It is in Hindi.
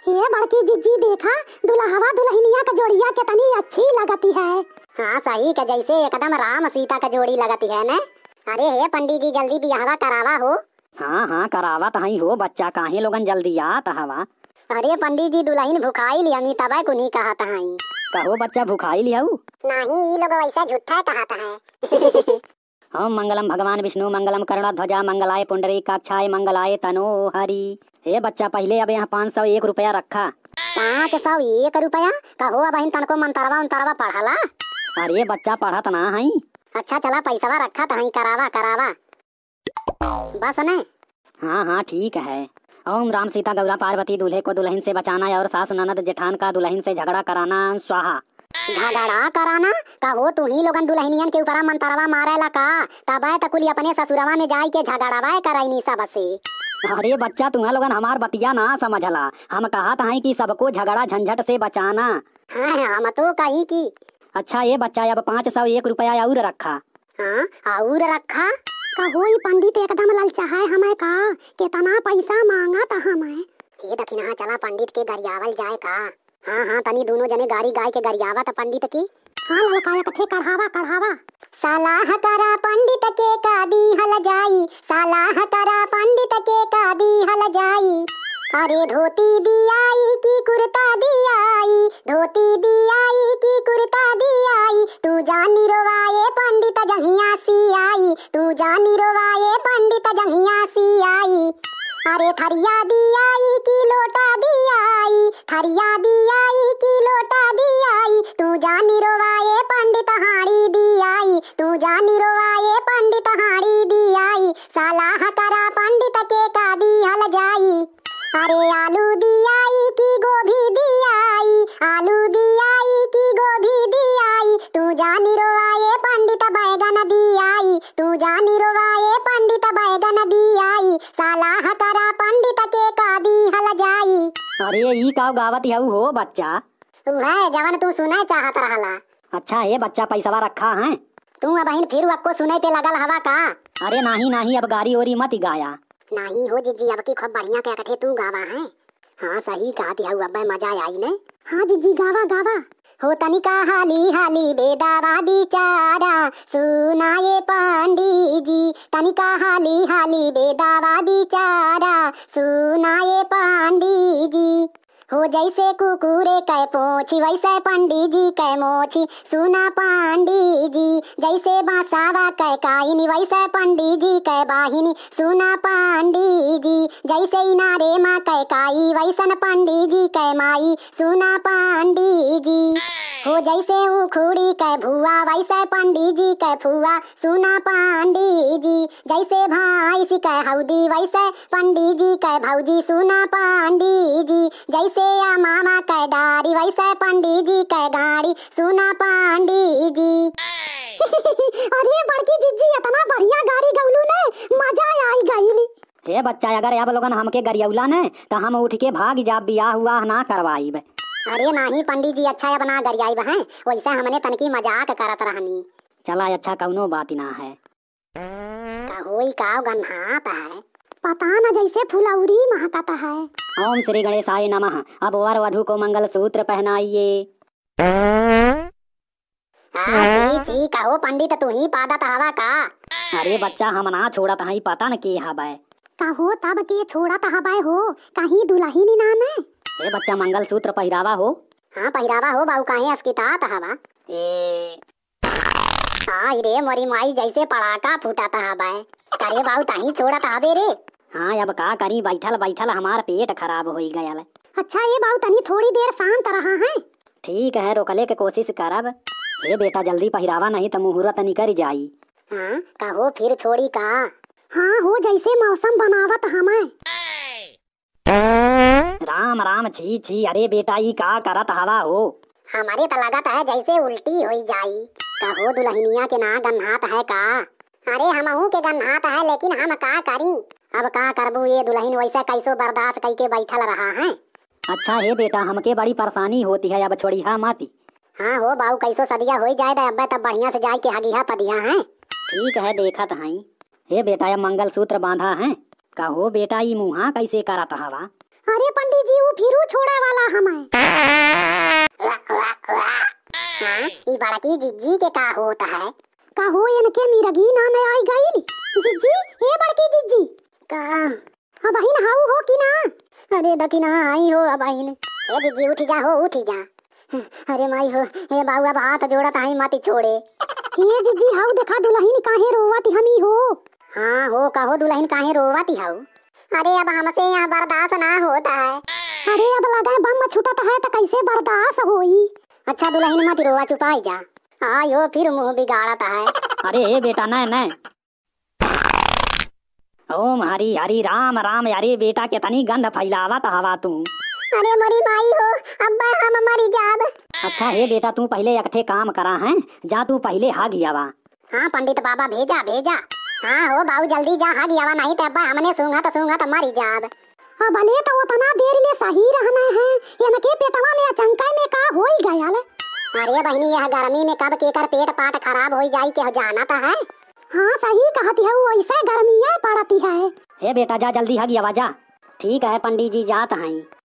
ये बड़की जिज्जी देखा, दुल्हवा दुल्हनिया का जोड़िया कितनी अच्छी लगती है। हाँ सही का, जैसे एकदम राम सीता का जोड़ी लगती है न। अरे हे पंडित जी, जल्दी बियाहवा करावा हो। हाँ हाँ करावा तो ही हो बच्चा, काहे लोगन जल्दी आत हवा। अरे पंडित जी, दुल्हन भुखाई लिया तब कुनी कहा तहाई। कहो बच्चा भुखाई लियाऊ। नहीं, ये लोग वैसा झूठा कहता है। ओम मंगलम भगवान विष्णु मंगलम करुणाध्वजा मंगलाय पुंडरीकाक्षाय मंगलाय तनो हरि। हे बच्चा पहले अब यहाँ 501 रुपया रखा। 501 रुपया कहो, अब इन तनको मंतरवा उंतरवा पढ़ला। अरे बच्चा पढ़त ना है। अच्छा चला पैसा रखा तहाई, करावा करावा बस न। हाँ हाँ ठीक है। ओम राम सीता गौरा पार्वती, दूल्हे को दुल्हन से बचाना और सास ननद जेठान का दुल्हन से झगड़ा कराना स्वाहा। झगड़ा कराना कहो, तू ही लोगन दुल्हनियन के ऊपर मंतरवा मारेला का, तब तकुली अपने ससुरवा में जाई के झगड़ावा कराई सब से। अरे बच्चा तुम्हारा लोगन हमार बतिया ना समझला, हम कहा था कि सबको झगड़ा झंझट से बचाना। हाँ हम तो कही की। अच्छा ये बच्चा अब 501 रुपया और रखा। हाँ और रखा कहो, पंडित एकदम ललचा है हमें का, कितना पैसा मांगा था हमें। ये दक्षिणा चला पंडित के गरियावल जाए का। हाँ हाँ तनी दोनों जने गाड़ी गाय के गरियावा था पंडित की। हाँ ललकाया कथे कढ़ावा कढ़ावा। सलाह करा पंडित के का दी हल जाई, सलाह करा पंडित के का दी हल जाई। अरे धोती दियाई की कुर्ता दियाई, धोती दियाई की कुर्ता दियाई। तू जानी रोवाए पंडित जंघिया सी आई, तू जानी रोवाए पंडित जंघिया सी आई। अरे थरिया दियाई की लोटा दियाई, थरिया दियाई की लोटा दियाई। तू जानी रोवाए पंडित हाड़ी दियाई, तू जानी रोवाए पंडित हाड़ी दियाई। सलाह करा पंडित के का दी हल जाई। अरे आलू दियाई की गोभी दियाई, आलू दियाई की गोभी दियाई। तू जानी रोवाए पंडित बैगन दियाई, तू जानी रोवाए पंडित बैगन दियाई। सलाह करा पंडित के का दी हल जाई। अरे ई का गावत हऊ हो बच्चा? है जवन तू सुने चाहत रहला। अच्छा ये बच्चा पैसा रखा है। तू अब फिर आपको सुने पे लगल हवा का? अरे नहीं नहीं, अब गारी ओरी मत गाया। नहीं हो जिज्जी, अब की खूब बढ़िया क्या कथे तू गावा है। हाँ सही कहती है, अब मजा आई ने। हाँ जिज्जी गावा गावा। हो तनिका हाली हाली बेदावा बिचारा, सुनाए पंडित जी। तनिका हाली हाली बेदावा बिचारा, सुनाए पंडित जी। हो जैसे कुकुरे कै पोछी, वैसे पंडित जी कै मोछी। सुना पंडित जी, जैसे बासावा कै काइनी, वैसे पंडित जी कै बाहिनी। सुना पंडित जी, जैसे इनारे माँ कै काई, वैसन पंडित जी कै माई। सुना पंडित जी, हो जैसे उखुड़ी कै भुआ, वैसे पंडित जी कै फुआ। सुना पंडित जी, जैसे भाई सी कै हौदी, वैसे पंडित जी कै भौजी। सुना पंडित जी, जैसे या मामा कै डारी, वैसे पंडित जी कै गाड़ी। सुना पंडित जी। अरे बड़की जिज्जी, इतना बढ़िया गाड़ी गौलू ने, मजा आई गईली। हे बच्चा, अगर अब लोगन हमके गरियौला ने तो हम उठ के भाग जा, बियाह हुआ ना करवाई। अरे नहीं पंडित जी, अच्छा है बना गरियाई हैं, वैसे हमने तनकी मजाक करत रहनी। चला अच्छा, कौनो बात ना है। होई का गन्हात है, पता न जैसे फुलौरी महकता है। ओम श्री गणेशाय नमः। अब वर वधु को मंगल सूत्र पहनाइए। जी कहो पंडित, तू ही पादत हवा का? अरे बच्चा, हम ना छोड़त हई, पता न के हबै। कहो तब के छोड़त हबै हो, कहीं दुल्हन नाम है। ए बच्चा, मंगल सूत्र पहिरावा हो। हाँ पहिरावा हो बाऊ, काहे अस्कितात हवा। हाय रे मोरी माई, जैसे पड़ाका फूटत हबै। करे बाऊ ताही छोड़त हबे रे। हाँ अब का करी, बैठल बैठल हमार पेट खराब हो गया। अच्छा ये बाऊ तनी थोड़ी देर शांत रहा है। ठीक है, रोकले के कोशिश करब। हे बेटा जल्दी पहिरावा, नहीं तो मुहूर्त निकल जाई। हाँ कहो फिर छोड़ी का? हाँ हो जैसे मौसम बनावत हमें। राम राम, छी छी। अरे बेटा ई का करत हवा हो? हमारे तो लगत है जैसे उल्टी हो जाई। कहो दुल्हनिया के ना गन्हात है का? अरे हमहू के गन्हात है, लेकिन हम का करी। अब का करबू, ये दुल्हन वैसा कैसो बर्दाश्त करके बैठल रहा है। अच्छा हे बेटा, हमके बड़ी परेशानी होती है, अब छोड़ी हा माती। हाँ हो बाऊ, कैसो सदिया हो जाए अब तब बढ़िया से जाए के हगिया पदिया है। ठीक है देखत हई। हे बेटा, अब मंगल सूत्र बांधा है। कहो बेटा, ई मुहा कैसे करत हवा? अरे पंडित जी वो फिरू छोड़े वाला हमें। हाँ, ई बड़की जिज्जी के का होता है? का हो इनके मिरगी ना में आई गई। जिज्जी, ए बड़की जिज्जी का अब बहिन हाउ हो कि ना? अरे दकिना आई हो अब बहिन। ए जिज्जी उठ जा हो, उठ जा। अरे माई हो, ए बाबू अब हाथ जोड़त आई माती छोड़े। ए जिज्जी हाउ देखा दुल्हन काहे रोवती हमी हो? हाँ हो, कहो दुल्हन काहे रोवती हाउ? अरे अब हमसे यहाँ बर्दाश्त ना होता है। अरे अब लगा बम छुटत है तो कैसे बर्दाश्त होई? अच्छा दुल्हन मत रोवा, चुपाई जा। आयो फिर मुंह बिगाड़ता है। अरे ए बेटा न ओम हरि हरि राम राम। अरे बेटा कितनी गंध फैलावत हवा तू। अरे मरी माई हो, अब्बा हम मरी जाब। अच्छा हे बेटा तू पहले एकठे काम करा है, जा तू पहले हा गियावा। हाँ पंडित बाबा भेजा भेजा। हाँ हो बाबू जल्दी जा, हा गियावा नहीं तो अब्बा हमने सूंघा तो मरी जाब। अब भले तो उतना देर ले सही रहना है, इनके पेटवा में अचंका में का होई गया ले। अरे बहनी यह गर्मी में कब केकर पेट पाट खराब हो जाई के जाना तो है। हाँ सही कहती है, वो ऐसे गर्मी पड़ती है। हे बेटा जा जल्दी हा गियावा जा। ठीक है पंडित जी जात हैं।